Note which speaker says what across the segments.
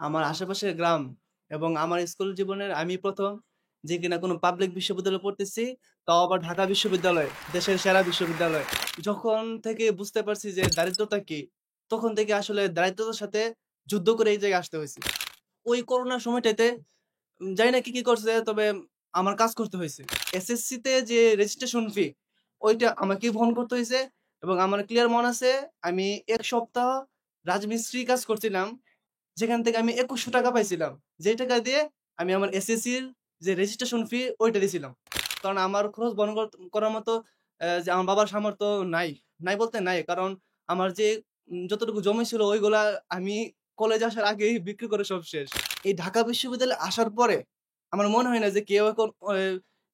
Speaker 1: আমার আশেপাশের গ্রাম এবং আমার স্কুল জীবনের আমি প্রথম যে কিনা কোনো পাবলিক বিশ্ববিদ্যালয়ে পড়তেছি, তাও আবার ঢাকা বিশ্ববিদ্যালয়, দেশের সেরা বিশ্ববিদ্যালয়। যখন থেকে বুঝতে পারছি যে দারিদ্রতা কি, তখন থেকে আসলে দারিদ্রতার সাথে যুদ্ধ করে এই জায়গায় আসতে হয়েছে। ওই করোনার সময়টাতে জানি না কি করছে, তবে আমার কাজ করতে হয়েছে। এসএসসি তে যে রেজিস্ট্রেশন ফি, ওইটা আমাকেই বহন করতে হইছে এবং আমার ক্লিয়ার মনে আছে আমি ১ সপ্তাহ রাজমিস্ত্রি কাজ করছিলাম। যেখান থেকে আমি ৳২১০০ পাইছিলাম। যেই টাকা দিয়ে আমি আমার এসএসসির যে রেজিস্ট্রেশন ফি ওইটা দিছিলাম। কারণ আমার খরচ বহন করার মতো যে আমার বাবার সামর্থ্য নাই। নাই বলতে নাই। কারণ আমার যে যতটুকু জমি ছিল ওইগুলা আমি কলেজে আসার আগেই বিক্রি করে সব শেষ। এই ঢাকা বিশ্ববিদ্যালয়ে আসার পরে আমার মনে হয় না যে কেউ এখন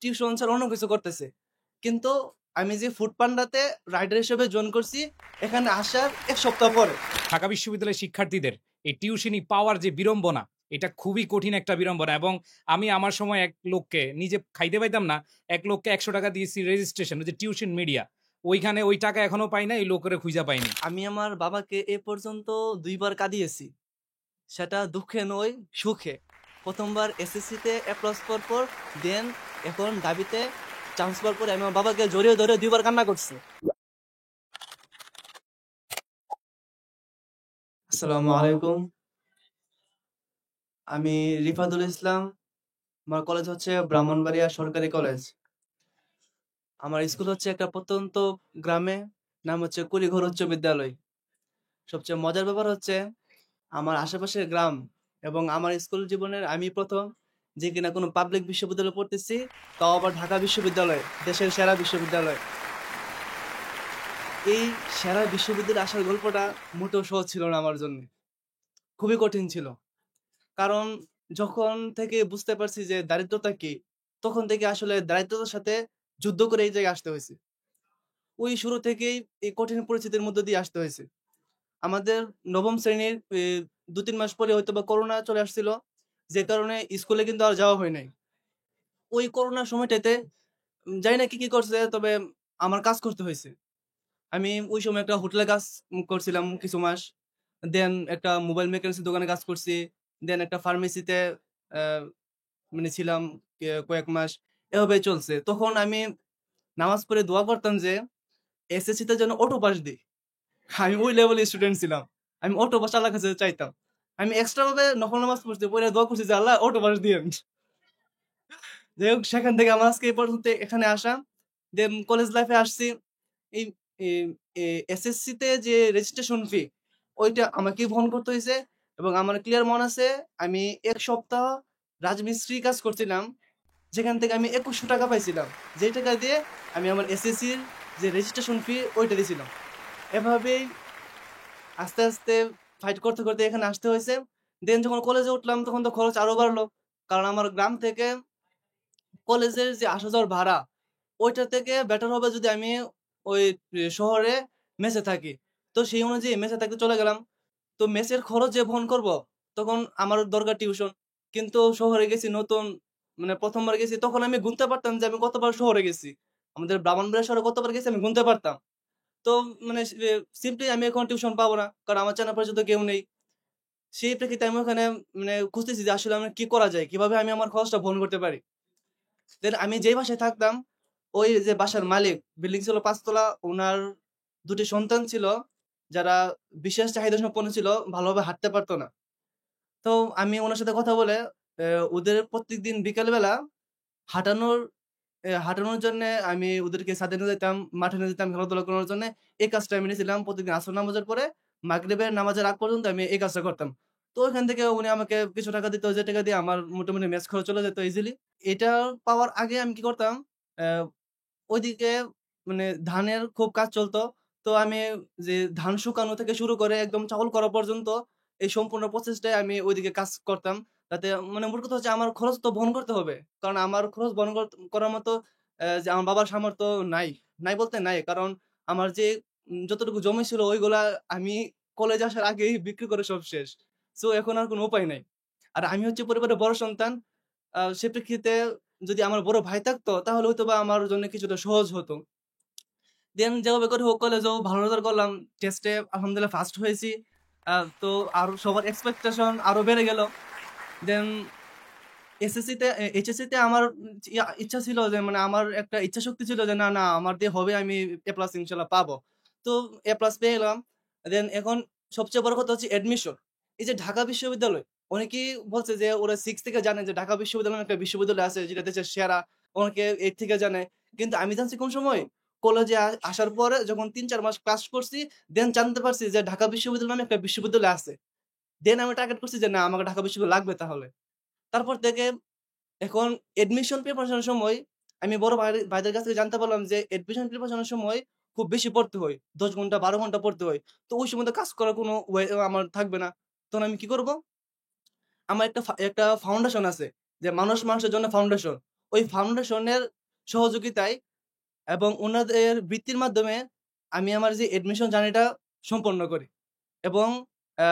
Speaker 1: টিউশন ছাড়া অন্য কিছু করতেছে। কিন্তু আমি যে ফুড পান্ডাতে রাইডার হিসেবে জয়েন করছি এখানে আসার ১ সপ্তাহ পরে।
Speaker 2: ঢাকা বিশ্ববিদ্যালয়ের শিক্ষার্থীদের এই টিউশনি পাওয়ার যে বিড়ম্বনা, এটা খুবই কঠিন একটা বিড়ম্বনা। এবং আমি আমার সময় এক লোককে নিজে খাইতে পাইতাম না, এক লোককে ৳১০০ দিয়েছি রেজিস্ট্রেশন, ওই যে টিউশন মিডিয়া, ওইখানে ওই টাকা এখনো পাই না, এই লোকের খুঁজা পাইনি।
Speaker 1: আমি আমার বাবাকে এ পর্যন্ত ২ বার কাঁদিয়েছি। সেটা দুঃখে নয়, সুখে। ১ম বার এসএসসিতে এ প্লাস পাওয়ার পর, দেন এখন ঢাবিতে চান্স পাওয়ার পরে আমি আমার বাবাকে জড়িয়ে ধরে ২ বার কান্না করছি। আসসালামু আলাইকুম। আমি রিফাতুল ইসলাম। আমার কলেজ হচ্ছে ব্রাহ্মণবাড়িয়া সরকারি কলেজ। আমার স্কুল হচ্ছে একটা প্রত্যন্ত গ্রামে, নাম হচ্ছে কুড়িঘর উচ্চ বিদ্যালয়। সবচেয়ে মজার ব্যাপার হচ্ছে আমার আশেপাশের গ্রাম এবং আমার স্কুল জীবনের আমি প্রথম যে কিনা কোনো পাবলিক বিশ্ববিদ্যালয়ে পড়তেছি, তাও আবার ঢাকা বিশ্ববিদ্যালয়, দেশের সেরা বিশ্ববিদ্যালয়। এই সেরা বিশ্ববিদ্যালয়ে আসার গল্পটা মোটেও সহজ ছিল না আমার জন্য। খুবই কঠিন ছিল। কারণ যখন থেকে বুঝতে পারছি যে দারিদ্রতা কি, তখন থেকে আসলে দারিদ্রতার সাথে যুদ্ধ করে এই জায়গায় আসতে হয়েছে। ওই শুরু থেকেই এই কঠিন পরিস্থিতির মধ্য দিয়ে আসতে হয়েছে। আমাদের ৯ম শ্রেণীর ২-৩ মাস পরে হয়তোবা করোনা চলে আসছিল। যে কারণে স্কুলে কিন্তু আর যাওয়া হয় নাই। ওই করোনার সময়টাতে জানি না কি করছে, তবে আমার কাজ করতে হইছে। আমি ওই সময় একটা হোটেলে কাজ করছিলাম কিছু মাস। দেন একটা মোবাইল মেকানিক্সের দোকানে কাজ করছি। দেন একটা ফার্মেসিতে আ মানে ছিলাম কয়েক মাস। এভাবেই চলছে। তখন আমি নামাজ পড়ে দোয়া করতাম যে এসএসসিতে যেন অটো পাস দেই। আমি ওই লেভেলের স্টুডেন্ট ছিলাম। আমি অটো পাস আল্লাহর কাছে চাইতাম। আমি এক্সট্রা ভাবে নফল নামাজ পড়ছি, পইড়া দোয়া করছি যে আল্লাহ অটো পাস দিয়েন। যাই হোক সেখান থেকে আমার আজকে এই পর্যন্ত এখানে আসা। দেন কলেজ লাইফে আসছি। এই এ এ এসএসসিতে যে রেজিস্ট্রেশন ফি ওইটা আমাকেই বহন করতে হইছে এবং আমার ক্লিয়ার মনে আছে আমি ১ সপ্তাহ রাজমিস্ত্রি কাজ করছিলাম। যেখান থেকে আমি ৳২১০০ পাইছিলাম। যেই টাকা দিয়ে আমি আমার এসএসসির যে রেজিস্ট্রেশন ফি ওইটা দিছিলাম। এভাবেই আস্তে ফাইট করতে এখানে আসতে হইছে। দেন যখন কলেজে উঠলাম তখন তো খরচ আরো বাড়লো। কারণ আমার গ্রাম থেকে কলেজের যে আসা যাওয়ার ভাড়া, ওইটা থেকে বেটার হবে যদি আমি ওই শহরে মেসে থাকি। তো সেই অনুযায়ী মেসে থাকতে চলে গেলাম। তো মেসের খরচ যে বহন করব, তখন আমার দরকার টিউশন। কিন্তু শহরে গেছি নতুন, মানে ১ম বার গেছি তখন আমি গুনতে পারতাম যে আমি কতবার শহরে গেছি। আমাদের ব্রাহ্মণবাড়িয়া শহরে কতবার গেছি আমি গুনতে পারতাম। তো মানে সিম্পলি আমি এখন টিউশন পাবো না। কারণ আমার চেনা পরিচিত কেউ নেই। সেই প্রেক্ষিতে আমি ওখানে মানে খুঁজতেছি যে আসলে আমার কি করা যায়? কিভাবে আমি আমার খরচটা বহন করতে পারি? দেন আমি যেই বাসায় থাকতাম, ওই যে বাসার মালিক, বিল্ডিং ছিল ৫ তলা, উনার ২ টি সন্তান ছিল, যারা বিশেষ চাহিদা সম্পন্ন ছিল, ভালোভাবে হাঁটতে পারত না। তো আমি উনার সাথে কথা বলে ওদের প্রত্যেকদিন বিকালবেলা হাঁটানোর হাঁটানোর জন্যে আমি ওদেরকে ছাদে নিয়ে যাইতাম, মাঠে নিয়ে যেতাম খেলাধুলা করানোর জন্যে। এই কাজটা আমি নিয়েছিলাম। প্রতিদিন আসর নামাজের পরে মাগরিবের নামাজের আগ পর্যন্ত আমি এই কাজটা করতাম। তো ওইখান থেকে উনি আমাকে কিছু টাকা দিত, যে টাকা দিয়ে আমার মোটামুটি মেস খরচ চলে যেত ইজিলি। এটা পাওয়ার আগে আমি কি করতাম, অ্যা ওইদিকে মানে ধানের খুব কাজ চলতো। তো আমি যে ধান শুকানো থেকে শুরু করে একদম চাউল করা পর্যন্ত এই সম্পূর্ণ প্রসেসটাই আমি ওইদিকে কাজ করতাম। যাতে মানে মোট কথা হচ্ছে আমার খরচ তো বহন করতে হবে। কারণ আমার খরচ বহন করার মতো যে আমার বাবার সামর্থ্য নাই। নাই বলতে নাই। কারণ আমার যে যতটুকু জমি ছিল ওইগুলা আমি কলেজে আসার আগেই বিক্রি করে সব শেষ। সো এখন আর কোন উপায় নাই। আর আমি হচ্ছে পরিবারের বড় সন্তান। সে প্রেক্ষিতে যদি আমার বড় ভাই থাকতো তাহলে হয়তোবা আমার জন্য কিছুটা সহজ হতো। দেন যেভাবে করে হোক কলেজেও ভালো রেজাল্ট করলাম। টেস্টে আলহামদুলিল্লাহ ফার্স্ট হয়েছি। তো আরো সবার এক্সপেকটেশন আরো বেড়ে গেল। দেন এসএসসিতে এইচএসসিতে আমার ইচ্ছা ছিল যে মানে আমার একটা ইচ্ছা শক্তি ছিল যে না, না আমার দিয়ে হবে, আমি এ প্লাস ইনশাআল্লাহ পাবো। তো এ প্লাস পেয়ে গেলাম। দেন এখন সবচেয়ে বড় কথা হচ্ছে অ্যাডমিশন। এই যে ঢাকা বিশ্ববিদ্যালয়, অনেকেই বলছে যে ওরা 6 থেকে জানে যে ঢাকা বিশ্ববিদ্যালয় নামে একটা বিশ্ববিদ্যালয় আছে যেটা দেশের সেরা। অনেকে 8 থেকে জানে। কিন্তু আমি জানছি কোন সময়? কলেজে আসার পরে যখন ৩-৪ মাস ক্লাস করছি, দেন জানতে পারছি যে ঢাকা বিশ্ববিদ্যালয় নামে একটা বিশ্ববিদ্যালয় আছে। দেন আমি টার্গেট করছি যে না, আমাকে ঢাকা বিশ্ববিদ্যালয় লাগবে তাহলে। তারপর থেকে এখন অ্যাডমিশন প্রিপারেশন এর সময় আমি বড় ভাইদের কাছ থেকে জানতে পারলাম যে অ্যাডমিশন প্রিপারেশন এর সময় খুব বেশি পড়তে হয়। ১০ ঘন্টা ১২ ঘন্টা পড়তে হয়। তো ওই সময় তো কাজ করার কোনো আমার থাকবে না। তখন আমি কি করব? আমার একটা ফাউন্ডেশন আছে যে মানুষ মানুষের জন্য ফাউন্ডেশন। ওই ফাউন্ডেশনের সহযোগিতায় এবং উনাদের বৃত্তির মাধ্যমে আমি আমার যে অ্যাডমিশন জার্নিটা সম্পন্ন করি এবং আ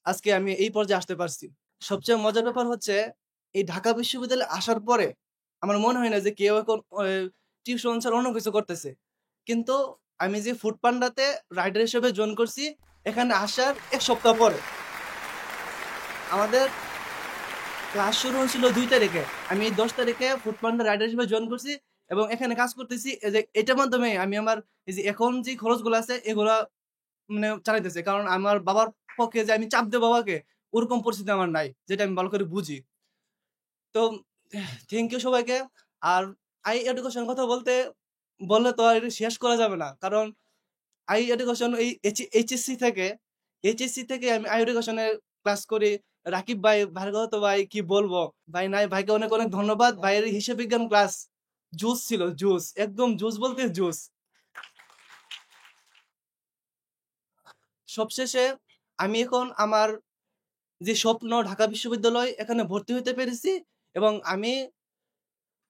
Speaker 1: আজকে আমি এই পর্যায়ে আসতে পারছি। সবচেয়ে মজার ব্যাপার হচ্ছে এই ঢাকা বিশ্ববিদ্যালয়ে আসার পরে আমার মনে হয় না যে কেউ এখন টিউশন ছাড়া অন্য কিছু করতেছে। কিন্তু আমি যে ফুড পান্ডাতে রাইডার হিসেবে জয়েন করছি এখানে আসার ১ সপ্তাহ পরে। আমাদের ক্লাস শুরু হয়েছিল ২ তারিখে। আমি ১০ তারিখে ফুড পান্ডা রাইডার হিসেবে জয়েন করছি এবং এখানে কাজ করতেছি। এই যে এটার মাধ্যমে আমি আমার এই যে এখন যে খরচগুলো আছে এগুলা মানে চালাইতেছি। কারণ আমার বাবার পক্ষে যে আমি চাপ দেব বাবাকে, ওরকম পরিস্থিতি আমার নাই। যেটা আমি ভালো করে বুঝি। তো থ্যাংক ইউ সবাইকে। আর আই এডুকেশন কথা বললে তো আর শেষ করা যাবে না। কারণ আই এডুকেশন এই এইচএসসি থেকে আমি আই এডুকেশন এ ক্লাস করি। রাকিব ভাই, ভার্গব ভাই কি বলবো? ভাই নাই, ভাইকে অনেক, অনেক ধন্যবাদ। ভাইয়ের হিসাব বিজ্ঞান ক্লাস জুস ছিল, জুস। একদম জুস বলতে জুস। সবশেষে আমি এখন আমার যে স্বপ্ন ঢাকা বিশ্ববিদ্যালয় এখানে ভর্তি হইতে পেরেছি এবং আমি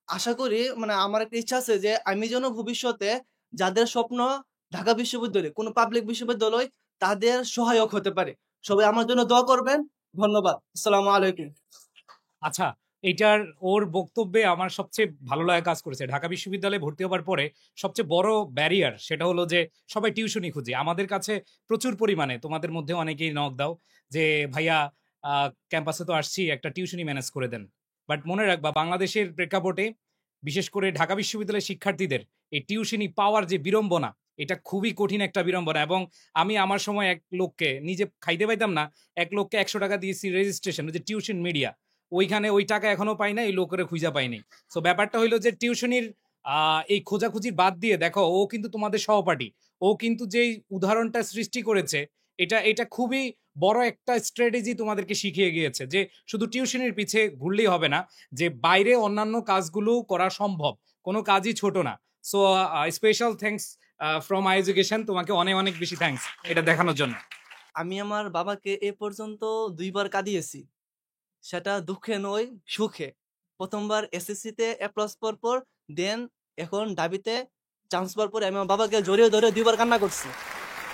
Speaker 1: আশা করি মানে আমার একটা ইচ্ছা আছে যে আমি যেন ভবিষ্যতে যাদের স্বপ্ন ঢাকা বিশ্ববিদ্যালয়, কোনো পাবলিক বিশ্ববিদ্যালয় তাদের সহায়ক হতে পারে। সবাই আমার জন্য দোয়া করবেন। ধন্যবাদ। আসসালামু আলাইকুম।
Speaker 2: আচ্ছা, এইটার ওর বক্তব্যে আমার সবচেয়ে ভালো লাগা কাজ করেছে। ঢাকা বিশ্ববিদ্যালয়ে ভর্তি হবার পরে সবচেয়ে বড় ব্যারিয়ার সেটা হলো যে সবাই টিউশনি খুঁজে। আমাদের কাছে প্রচুর পরিমাণে, তোমাদের মধ্যে অনেকেই নক দাও যে ভাইয়া ক্যাম্পাসে তো আসছি, একটা টিউশনি ম্যানেজ করে দেন। বাট মনে রাখবা, বাংলাদেশের প্রেক্ষাপটে বিশেষ করে ঢাকা বিশ্ববিদ্যালয়ের শিক্ষার্থীদের এই টিউশনি পাওয়ার যে বিড়ম্বনা, এটা খুবই কঠিন একটা বিড়ম্বনা। এবং আমি আমার সময় এক লোককে, নিজে খাইতে পাইতাম না, এক লোককে ১০০ টাকা দিয়েছি রেজিস্ট্রেশন, যে টিউশন মিডিয়া, ওইখানে ওই টাকা এখনো পাই না, এই লোকের খুঁজা পাইনি। সো ব্যাপারটা হইলো যে টিউশনির এই খোঁজাখুঁজির বাদ দিয়ে দেখো, ও কিন্তু তোমাদের সহপাঠী। ও কিন্তু যেই উদাহরণটা সৃষ্টি করেছে, এটা এটা খুবই বড় একটা স্ট্র্যাটেজি তোমাদেরকে শিখিয়ে গিয়েছে যে শুধু টিউশনির পিছে ঘুরলেই হবে না, যে বাইরে অন্যান্য কাজগুলো করা সম্ভব, কোনো কাজই ছোট না। So special thanks from I education, তোমাকে অনেক অনেক বেশি থ্যাঙ্কস এটা দেখানোর জন্য।
Speaker 1: আমি আমার বাবাকে এ পর্যন্ত ২ বার কাঁদিয়েছি। সেটা দুঃখে নয়, সুখে। ১ম বার এসএসসিতে এ প্লাস পাওয়ার পর, দেন এখন ঢাবিতে চান্স পাওয়ার পরে আমি আমার বাবাকে জড়িয়ে ধরে ২ বার কান্না করছি।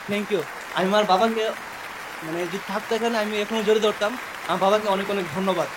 Speaker 1: Thank you. আমি আমার বাবাকে মানে যদি থাকতো এখানে আমি এখনো জড়িয়ে ধরতাম। আমার বাবাকে অনেক, অনেক ধন্যবাদ।